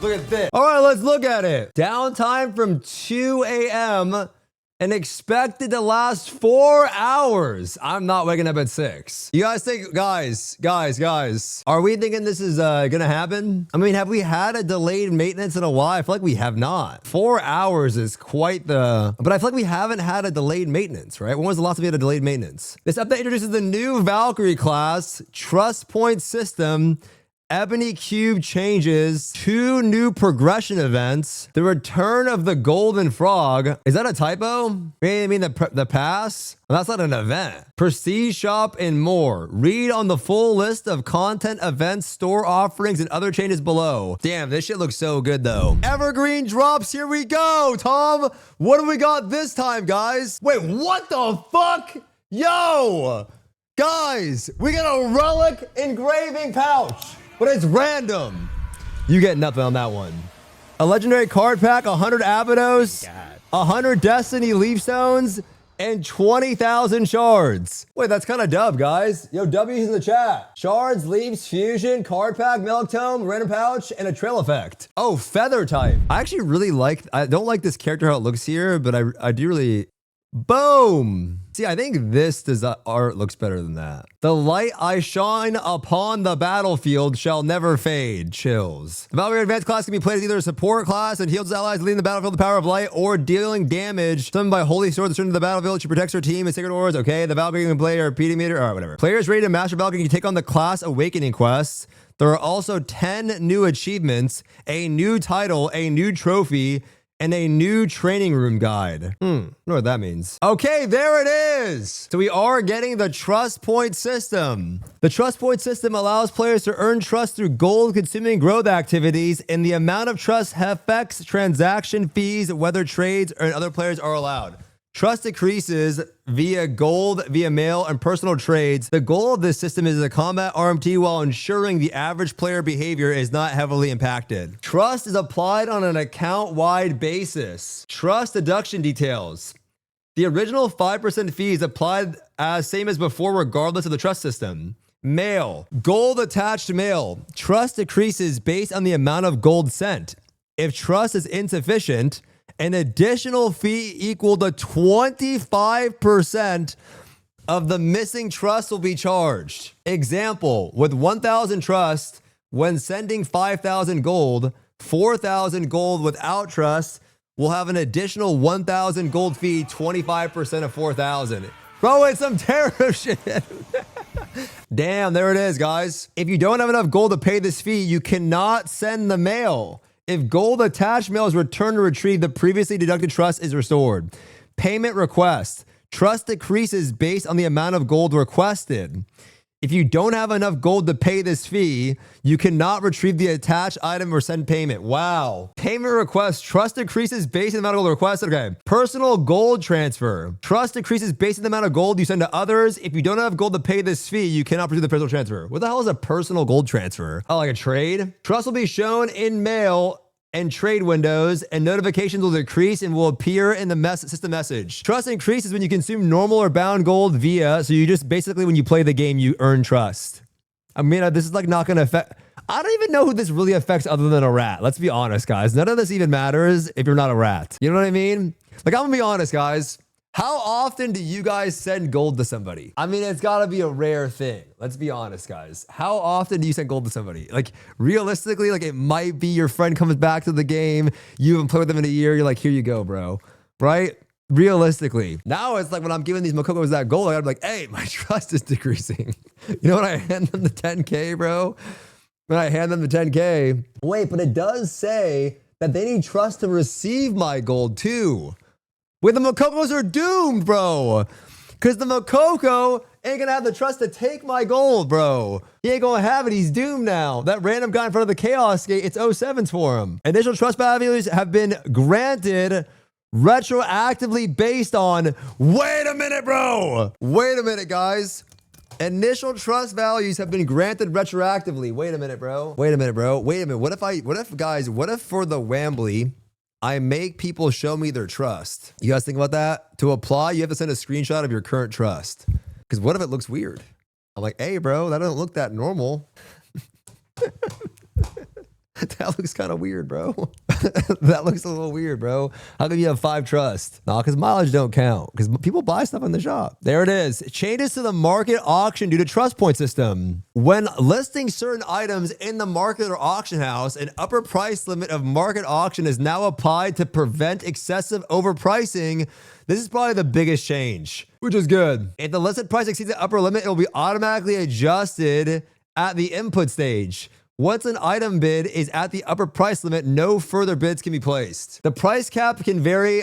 Look at this. All right, let's look at it. Downtime from 2 a.m. and expected to last 4 hours. I'm not waking up at 6. You guys think, guys, are we thinking this is gonna happen? I mean, have we had a delayed maintenance in a while? I feel like we have not. 4 hours is quite the, but I feel like we haven't had a delayed maintenance, right? When was the last time we had a delayed maintenance? This update introduces the new Valkyrie class, Trust Point System, Ebony Cube changes, 2 new progression events, the return of the Golden Frog. Is that a typo? I mean the pass? Well, that's not an event. Prestige Shop and more. Read on the full list of content, events, store offerings, and other changes below. Damn, this shit looks so good though. Evergreen drops, here we go, Tom. What do we got this time, guys? Wait, what the fuck? Yo! Guys, we got a relic engraving pouch. But it's random. You get nothing on that one. A legendary card pack, 100 Abados, 100 Destiny Leaf Stones, and 20,000 shards. Wait, that's kind of dub, guys. Yo, W's in the chat. Shards, Leaves, Fusion, card pack, Milk Tome, random pouch, and a trail effect. Oh, feather type. I actually really like, I don't like this character how it looks here, but I do really, boom. See, I think this art looks better than that. The light I shine upon the battlefield shall never fade. Chills. The Valkyrie Advanced class can be played as either a support class and heals allies leading the battlefield with the power of light, or dealing damage summoned by Holy Sword that's turned to the battlefield. She protects her team and sacred auras. Okay, the Valkyrie can play her PD meter. All right, whatever. Players ready to master Valkyrie can take on the class awakening quests. There are also 10 new achievements, a new title, a new trophy, and a new training room guide. I don't know what that means. Okay, there it is. So we are getting the trust point system. The trust point system allows players to earn trust through gold consuming growth activities, and the amount of trust affects transaction fees, whether trades or other players are allowed. Trust decreases via gold, via mail, and personal trades. The goal of this system is a combat RMT while ensuring the average player behavior is not heavily impacted. Trust is applied on an account-wide basis. Trust deduction details. The original 5% fee is applied as same as before regardless of the trust system. Mail. Gold attached mail. Trust decreases based on the amount of gold sent. If trust is insufficient, an additional fee equal to 25% of the missing trust will be charged. Example, with 1,000 trust, when sending 5,000 gold, 4,000 gold without trust will have an additional 1,000 gold fee, 25% of 4,000. Bro, it's some tariff shit. Damn, there it is, guys. If you don't have enough gold to pay this fee, you cannot send the mail. If gold attached mail is returned or retrieved, the previously deducted trust is restored. Payment request. Trust decreases based on the amount of gold requested. If you don't have enough gold to pay this fee, you cannot retrieve the attached item or send payment. Wow. Payment request. Trust decreases based on the amount of gold requested. Okay. Personal gold transfer. Trust decreases based on the amount of gold you send to others. If you don't have gold to pay this fee, you cannot pursue the personal transfer. What the hell is a personal gold transfer? Oh, like a trade? Trust will be shown in mail and trade windows, and notifications will decrease and will appear in the system message. Trust increases when you consume normal or bound gold via, so you just basically, when you play the game, you earn trust. I mean, this is like not gonna affect, I don't even know who this really affects other than a rat. Let's be honest, guys. None of this even matters if you're not a rat. You know what I mean? Like, I'm gonna be honest, guys. How often do you guys send gold to somebody? I mean, it's gotta be a rare thing. Let's be honest, guys. How often do you send gold to somebody? Like, realistically, like, it might be your friend comes back to the game, you haven't played with them in a year, you're like, here you go, bro. Right? Realistically. Now it's like when I'm giving these Mokokos that gold, I gotta be like, hey, my trust is decreasing. You know when I hand them the 10K, bro? When I hand them the 10K. Wait, but it does say that they need trust to receive my gold too. Wait, the Mokokos are doomed, bro. Because the Mokoko ain't gonna have the trust to take my gold, bro. He ain't gonna have it. He's doomed now. That random guy in front of the Chaos Gate, it's 07s for him. Initial trust values have been granted retroactively based on... Wait a minute, bro. Wait a minute, guys. Initial trust values have been granted retroactively. Wait a minute, bro. Wait a minute, bro. Wait a minute. What if for the Wambly, I make people show me their trust? You guys think about that? To apply, you have to send a screenshot of your current trust. Because what if it looks weird? I'm like, hey, bro, that doesn't look that normal. That looks kind of weird, bro. That looks a little weird, bro. How come you have 5 trust? No, because mileage don't count. Because people buy stuff in the shop. There it is. Changes to the market auction due to trust point system. When listing certain items in the market or auction house, an upper price limit of market auction is now applied to prevent excessive overpricing. This is probably the biggest change, which is good. If the listed price exceeds the upper limit, it will be automatically adjusted at the input stage. Once an item bid is at the upper price limit, no further bids can be placed. The price cap can vary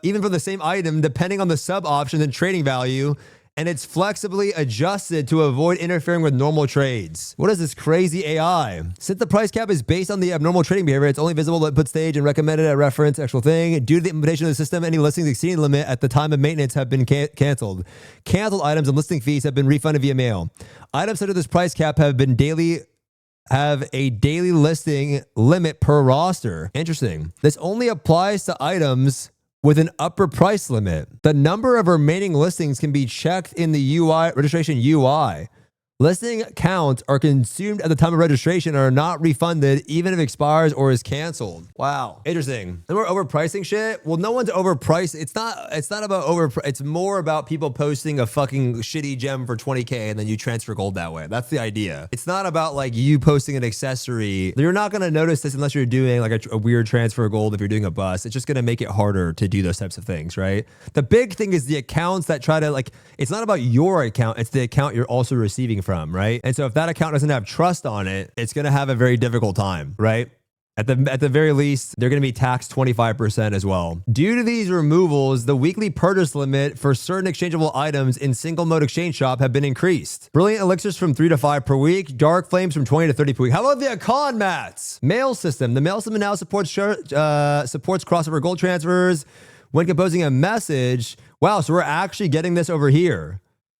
even for the same item depending on the sub option and trading value, and it's flexibly adjusted to avoid interfering with normal trades. What is this crazy AI? Since the price cap is based on the abnormal trading behavior, it's only visible at input stage and recommended at reference actual thing. Due to the implementation of the system, any listings exceeding the limit at the time of maintenance have been canceled. Canceled items and listing fees have been refunded via mail. Items under this price cap have a daily listing limit per roster. Interesting. This only applies to items with an upper price limit. The number of remaining listings can be checked in the registration UI. Listing counts are consumed at the time of registration and are not refunded even if it expires or is canceled. Wow. Interesting. And we're overpricing shit. Well, no one's overpriced. It's not about it's more about people posting a fucking shitty gem for 20K and then you transfer gold that way. That's the idea. It's not about like you posting an accessory. You're not going to notice this unless you're doing like a weird transfer of gold if you're doing a bust. It's just going to make it harder to do those types of things, right? The big thing is the accounts that try to like, it's not about your account. It's the account you're also receiving from, right? And so if that account doesn't have trust on it, it's going to have a very difficult time, right? At the very least, they're going to be taxed 25% as well. Due to these removals, the weekly purchase limit for certain exchangeable items in single mode exchange shop have been increased. Brilliant elixirs from 3 to 5 per week. Dark flames from 20 to 30 per week. How about the econ mats? Mail system. The mail system now supports crossover gold transfers when composing a message. Wow, so we're actually getting this over here.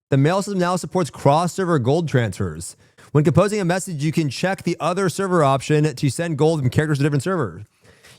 The mail system now supports cross-server gold transfers. When composing a message, you can check the other server option to send gold from characters to different servers.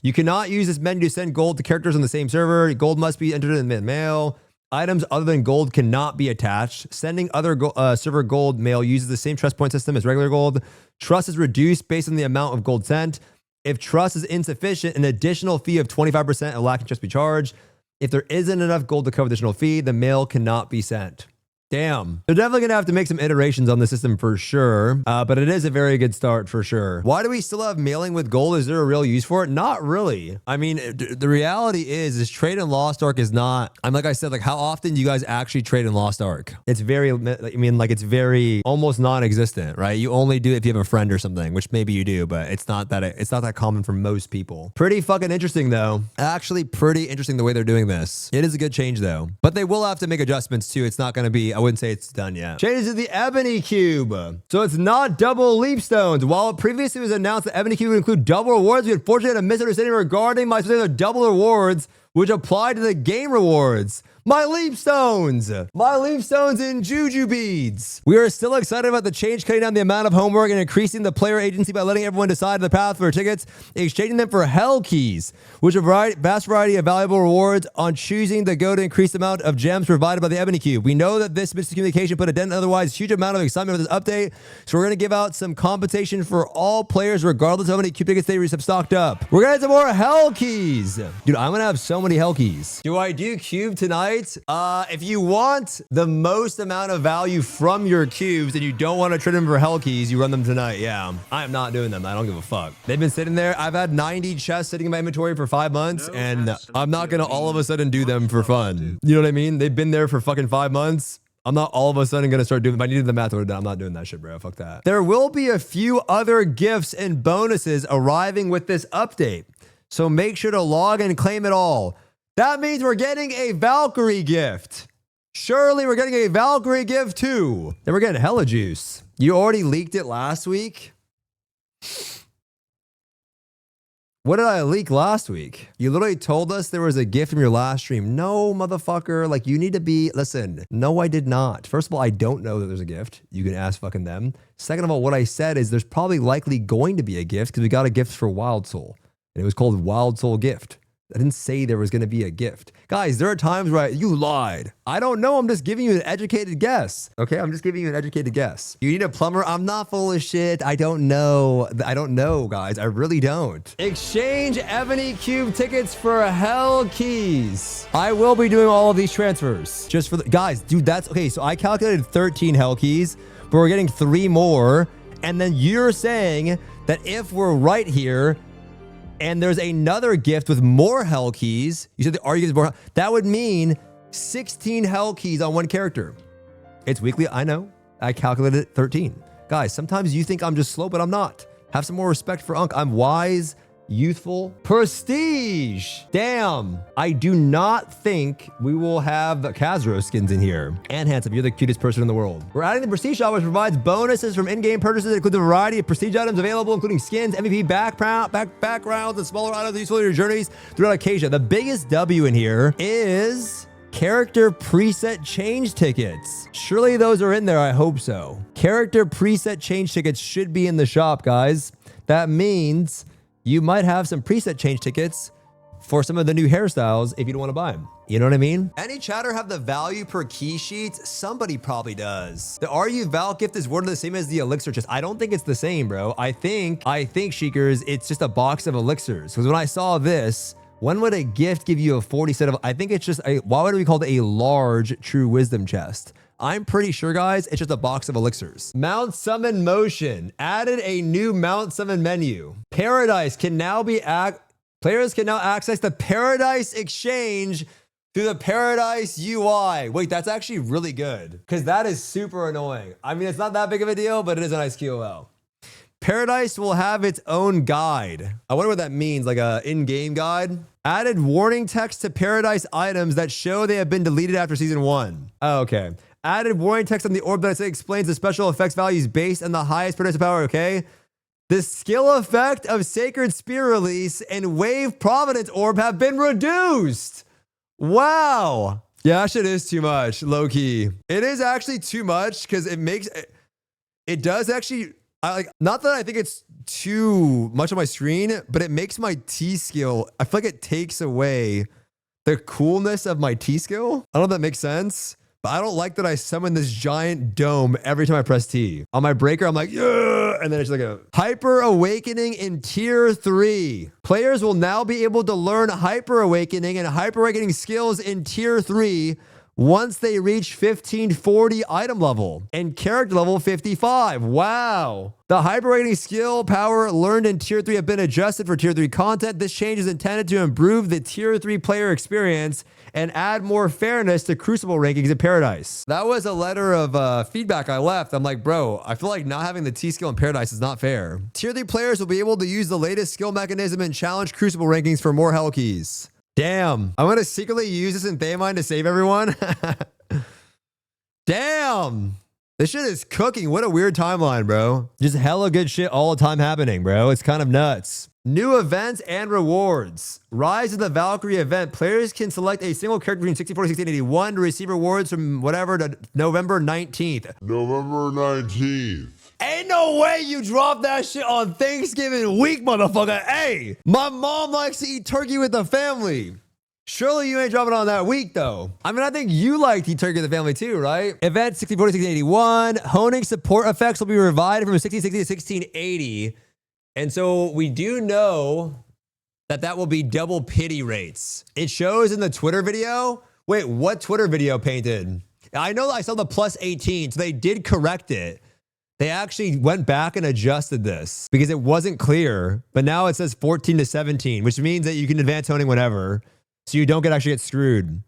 You cannot use this menu to send gold to characters on the same server. Gold must be entered in the mail. Items other than gold cannot be attached. Sending other server gold mail uses the same trust point system as regular gold. Trust is reduced based on the amount of gold sent. If trust is insufficient, an additional fee of 25% of lacking trust be charged. If there isn't enough gold to cover the additional fee, the mail cannot be sent. Damn. They're definitely going to have to make some iterations on the system for sure, but it is a very good start for sure. Why do we still have mailing with gold? Is there a real use for it? Not really. I mean, the reality is trade in Lost Ark is not, like I said, like how often do you guys actually trade in Lost Ark? It's very, it's very almost non-existent, right? You only do it if you have a friend or something, which maybe you do, but it's not that common for most people. Pretty fucking interesting though. Actually pretty interesting the way they're doing this. It is a good change though, but they will have to make adjustments too. It's not going to be, I wouldn't say it's done yet. Changes to the Ebony Cube. So it's not double leap stones. While it previously was announced that Ebony Cube would include double rewards, we unfortunately had a misunderstanding regarding my specific double rewards, which apply to the game rewards. My leap stones and juju beads. We are still excited about the change, cutting down the amount of homework and increasing the player agency by letting everyone decide the path for tickets, exchanging them for hell keys, which are a vast variety of valuable rewards on choosing to go to increase the amount of gems provided by the Ebony Cube. We know that this miscommunication put a dent in otherwise huge amount of excitement with this update, so we're going to give out some compensation for all players regardless of how many cube tickets they have stocked up. We're going to have some more hell keys. Dude, I'm going to have so many hell keys. Do I do cube tonight? If you want the most amount of value from your cubes and you don't want to trade them for hell keys, you run them tonight. Yeah, I am not doing them. I don't give a fuck. They've been sitting there. I've had 90 chests sitting in my inventory for 5 months, and I'm not going to all of a sudden do them for fun. You know what I mean? They've been there for fucking 5 months. I'm not all of a sudden going to start doing them. If I needed the math order, I'm not doing that shit, bro. Fuck that. There will be a few other gifts and bonuses arriving with this update, so make sure to log and claim it all. That means we're getting a Valkyrie gift. Surely we're getting a Valkyrie gift too. Then we're getting hella juice. You already leaked it last week? What did I leak last week? You literally told us there was a gift from your last stream. No, motherfucker. Like, you need to be... Listen, no, I did not. First of all, I don't know that there's a gift. You can ask fucking them. Second of all, what I said is there's probably likely going to be a gift because we got a gift for Wild Soul. And it was called Wild Soul Gift. I didn't say there was going to be a gift. Guys, there are times where you lied. I don't know. I'm just giving you an educated guess. Okay, I'm just giving you an educated guess. You need a plumber? I'm not full of shit. I don't know. I don't know, guys. I really don't. Exchange Ebony Cube tickets for Hell Keys. I will be doing all of these transfers. Just for the... Guys, dude, that's... Okay, so I calculated 13 Hell Keys, but we're getting 3 more. And then you're saying that if we're right here... and there's another gift with more Hell Keys. You said the argument is more. That would mean 16 Hell Keys on one character. It's weekly. I know. I calculated it 13. Guys, sometimes you think I'm just slow, but I'm not. Have some more respect for Unc. I'm wise, youthful. Prestige. Damn. I do not think we will have the Khazro skins in here. And handsome, you're the cutest person in the world. We're adding the Prestige shop, which provides bonuses from in-game purchases that include a variety of Prestige items available, including skins, MVP backgrounds, and smaller items useful in your journeys throughout Acacia. The biggest W in here is character preset change tickets. Surely those are in there. I hope so. Character preset change tickets should be in the shop, guys. That means you might have some preset change tickets for some of the new hairstyles if you don't want to buy them. You know what I mean? Any chatter have the value per key sheet? Somebody probably does. The RU Val gift is worded the same as the elixir chest. I don't think it's the same, bro. I think, Sheikers, it's just a box of elixirs. Because when I saw this, when would a gift give you a 40 set of... I think it's just a... Why would we call it a large true wisdom chest? I'm pretty sure, guys, it's just a box of elixirs. Mount Summon Motion. Added a new Mount Summon menu. Paradise can now be... Players can now access the Paradise Exchange through the Paradise UI. Wait, that's actually really good. Because that is super annoying. I mean, it's not that big of a deal, but it is a nice QOL. Paradise will have its own guide. I wonder what that means, like a in-game guide. Added warning text to Paradise items that show they have been deleted after season 1. Oh, okay. Added warning text on the orb that explains the special effects values based on the highest Paradise power, okay? The skill effect of Sacred Spear Release and Wave Providence Orb have been reduced. Wow. Yeah, that shit is too much, low key. It is actually too much because it does actually... not that I think it's too much on my screen, but it makes my T skill, I feel like it takes away the coolness of my T skill. I don't know if that makes sense, but I don't like that I summon this giant dome every time I press T. On my breaker, I'm like, yeah, and then it's like a Hyper Awakening in Tier 3. Players will now be able to learn Hyper Awakening and Hyper Awakening skills in Tier 3 once they reach 1540 item level and character level 55. Wow. The Hyper Awakening skill power learned in Tier 3 have been adjusted for Tier 3 content. This change is intended to improve the Tier 3 player experience and add more fairness to Crucible rankings in Paradise. That was a letter of feedback I left. I'm like, bro, I feel like not having the T skill in Paradise is not fair. Tier 3 players will be able to use the latest skill mechanism and challenge Crucible rankings for more Hell Keys. Damn. I'm going to secretly use this in Thaymine to save everyone. Damn. This shit is cooking. What a weird timeline, bro. Just hella good shit all the time happening, bro. It's kind of nuts. New events and rewards. Rise of the Valkyrie event. Players can select a single character between 64 and 1681 to receive rewards from whatever to November 19th. November 19th. Ain't no way you drop that shit on Thanksgiving week, motherfucker. Hey, my mom likes to eat turkey with the family. Surely you ain't dropping on that week, though. I mean, I think you like to eat turkey with the family, too, right? Event 1640 to 1681. Honing support effects will be revived from 1660 to 1680. And so we do know that that will be double pity rates. It shows in the Twitter video. Wait, what Twitter video painted? I know I saw the plus 18, so they did correct it. They actually went back and adjusted this because it wasn't clear, but now it says 14 to 17, which means that you can advance honing whenever, so you don't actually get screwed.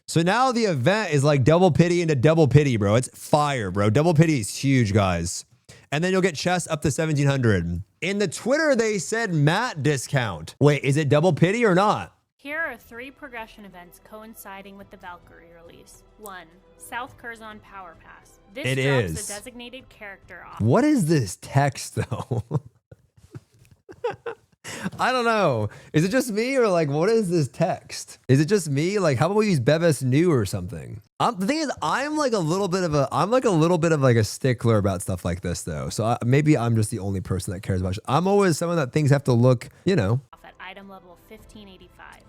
So now the event is like double pity into double pity, bro. It's fire, bro. Double pity is huge, guys. And then you'll get chests up to 1700. In the Twitter, they said Matt discount. Wait, is it double pity or not? Here are 3 progression events coinciding with the Valkyrie release. 1. South Curzon Power Pass. This drops a designated character off. What is this text, though? I don't know. Is it just me or like, what is this text? Is it just me? Like, how about we use Bevis New or something? The thing is, I'm like a little bit of a stickler about stuff like this, though. So maybe I'm just the only person that cares about it. I'm always someone that things have to look, you know. Off at item level 1585.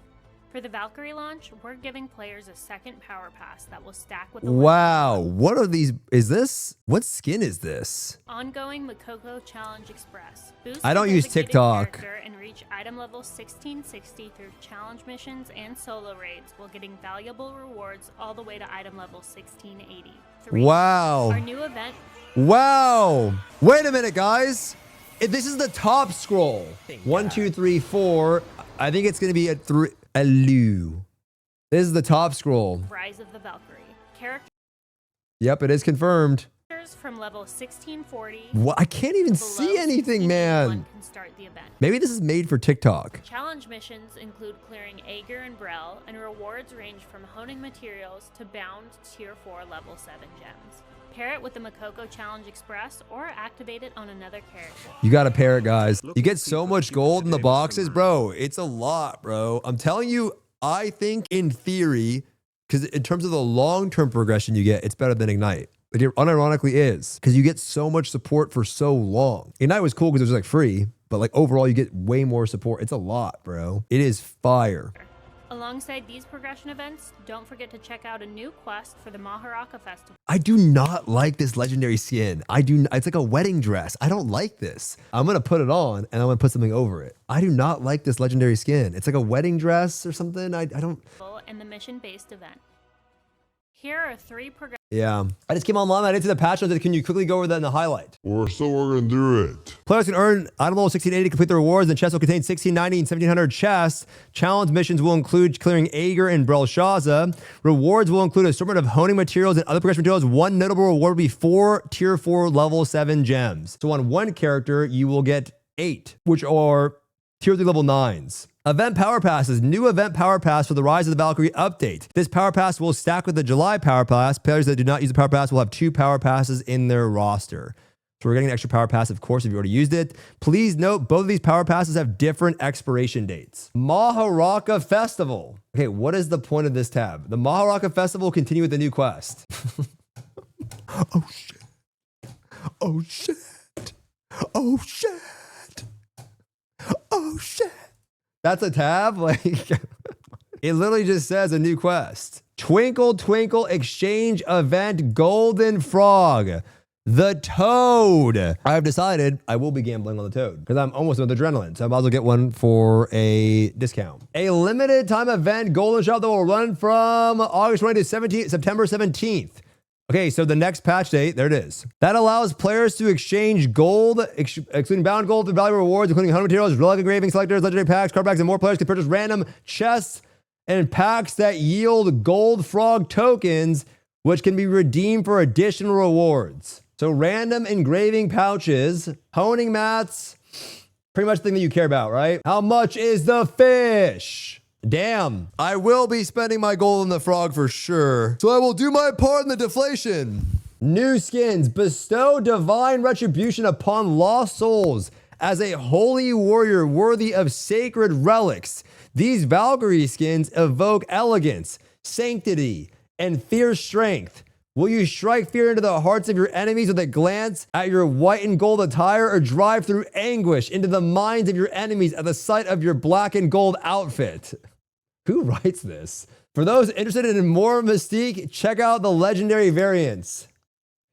For the Valkyrie launch, we're giving players a second power pass that will stack with the Wow, what are these? Is this, what skin is this? ongoing Makoko Challenge Express. Boost I don't your use designated TikTok. character and reach item level 1660 through challenge missions and solo raids while getting valuable rewards all the way to item level 1680. 3. Wow. Our new event. Wow. Wait a minute, guys. This is the top scroll. 1, 2, 3, 4. I think it's going to be a 3. Alu. This is the top scroll. Rise of the Valkyrie. Characters Yep, it is confirmed. from level 1640. What? I can't even below see anything, man. Can start the event. Maybe this is made for TikTok. Challenge missions include clearing Aegir and Brel, and rewards range from honing materials to bound tier 4 level 7 gems. Pair it with the Makoko Challenge Express or activate it on another character. You got to pair it, guys. You get so much gold in the boxes, bro. It's a lot, bro. I'm telling you, I think in theory, because in terms of the long-term progression you get, it's better than Ignite. Like it unironically is, because you get so much support for so long. Ignite was cool because it was like free, but like overall you get way more support. It's a lot, bro. It is fire. Alongside these progression events, don't forget to check out a new quest for the Maharaka Festival. I do not like this legendary skin. It's like a wedding dress. I don't like this. I'm going to put it on and I'm going to put something over it. I do not like this legendary skin. It's like a wedding dress or something. I don't. And the mission-based event. Here are 3 progression. Yeah. I just came online. I didn't see the patch notes. Can you quickly go over that in the highlight? We're still working through it. Players can earn item level 1680 to complete the rewards. The chests will contain 1690 and 1700 chests. Challenge missions will include clearing Aegir and Belshazzar. Rewards will include assortment of honing materials and other progression materials. One notable reward will be 4 tier 4 level 7 gems. So on one character, you will get 8, which are tier 3 level 9s. Event Power Passes. New Event Power Pass for the Rise of the Valkyrie update. This Power Pass will stack with the July Power Pass. Players that do not use the Power Pass will have 2 Power Passes in their roster. So we're getting an extra Power Pass, of course, if you already used it. Please note, both of these Power Passes have different expiration dates. Maharaka Festival. Okay, what is the point of this tab? The Maharaka Festival will continue with the new quest. Oh, shit. Oh, shit. Oh, shit. Oh, shit. That's a tab? Like, it literally just says a new quest. Twinkle Twinkle Exchange Event Golden Frog. The Toad. I have decided I will be gambling on the Toad because I'm almost with adrenaline. So I might as well get one for a discount. A limited time event Golden Shop that will run from August 20 to September 17th. Okay, so the next patch date, there it is. That allows players to exchange gold, excluding bound gold, for valuable rewards, including hunter materials, relic engraving selectors, legendary packs, card packs, and more. Players can purchase random chests and packs that yield gold frog tokens, which can be redeemed for additional rewards. So random engraving pouches, honing mats, pretty much the thing that you care about, right? How much is the fish? Damn, I will be spending my gold on the frog for sure. So I will do my part in the deflation. New skins. Bestow divine retribution upon lost souls as a holy warrior worthy of sacred relics. These Valkyrie skins evoke elegance, sanctity, and fierce strength. Will you strike fear into the hearts of your enemies with a glance at your white and gold attire, or drive through anguish into the minds of your enemies at the sight of your black and gold outfit? Who writes this? For those interested in more mystique, check out the legendary variants.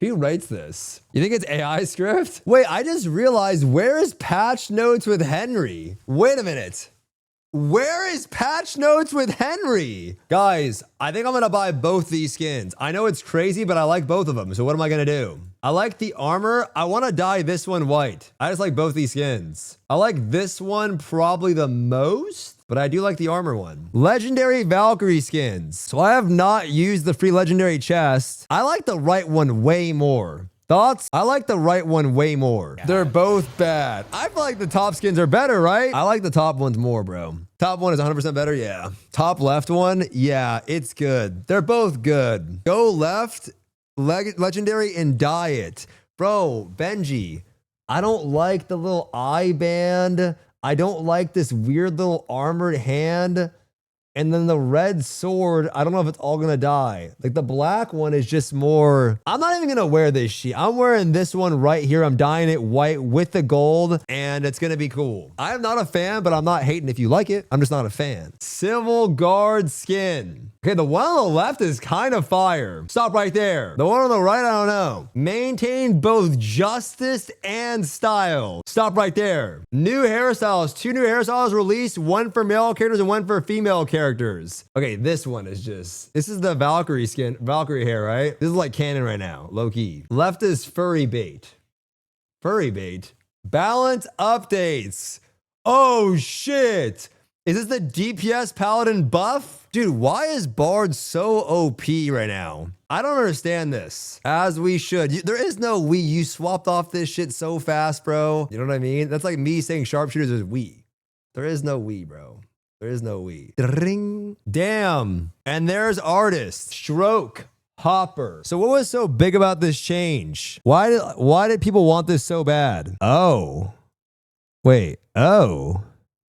Who writes this? You think it's AI script? Wait, I just realized, where is patch notes with Henry? Wait a minute. Where is patch notes with Henry? Guys, I think I'm gonna buy both these skins. I know it's crazy, but I like both of them. So what am I gonna do? I like the armor. I wanna dye this one white. I just like both these skins. I like this one probably the most, but I do like the armor one. Legendary Valkyrie skins. So I have not used the free legendary chest. I like the right one way more. Thoughts? I like the right one way more. They're both bad. I feel like the top skins are better, right? I like the top ones more, bro. Top one is 100% better, yeah. Top left one, yeah, it's good. They're both good. Go left, legendary, and dye it. Bro, Benji, I don't like the little eye band. I don't like this weird little armored hand. And then the red sword, I don't know if it's all gonna die. Like the black one is just more, I'm not even gonna wear this sheet. I'm wearing this one right here. I'm dyeing it white with the gold and it's gonna be cool. I am not a fan, but I'm not hating if you like it. I'm just not a fan. Civil Guard skin. Okay, the one on the left is kind of fire. Stop right there. The one on the right, I don't know. Maintain both justice and style. Stop right there. New hairstyles. 2 new hairstyles released. 1 for male characters and 1 for female characters. Okay, this one is just, this is the Valkyrie skin, Valkyrie hair, right? This is like canon right now, low key. Left is furry bait. Furry bait. Balance updates. Oh shit. Is this the DPS Paladin buff? Dude, why is Bard so OP right now? I don't understand this. As we should. There is no we. You swapped off this shit so fast, bro. You know what I mean? That's like me saying sharpshooters is we. There is no we, bro. There is no we. Ring. Damn. And there's artist. Stroke. Hopper. So what was so big about this change? Why did people want this so bad? Oh. Wait. Oh.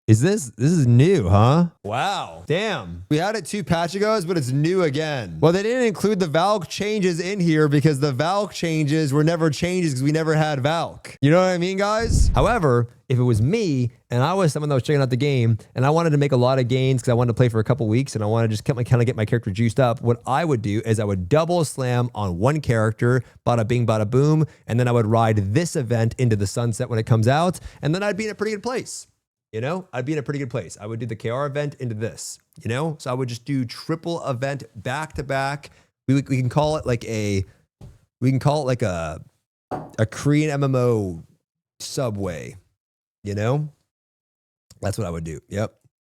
This is new, huh? Wow. Damn. We had it 2 patch ago, but it's new again. Well, they didn't include the Valk changes in here because the Valk changes were never changes because we never had Valk. You know what I mean, guys? However, if it was me and I was someone that was checking out the game and I wanted to make a lot of gains because I wanted to play for a couple weeks and I wanted to just kind of get my character juiced up, what I would do is I would double slam on one character, bada bing, bada boom, and then I would ride this event into the sunset when it comes out, and then I'd be in a pretty good place. You know, I'd be in a pretty good place. I would do the KR event into this, you know? So I would just do triple event back to back. We can call it like a Korean MMO subway, you know? That's what I would do. Yep.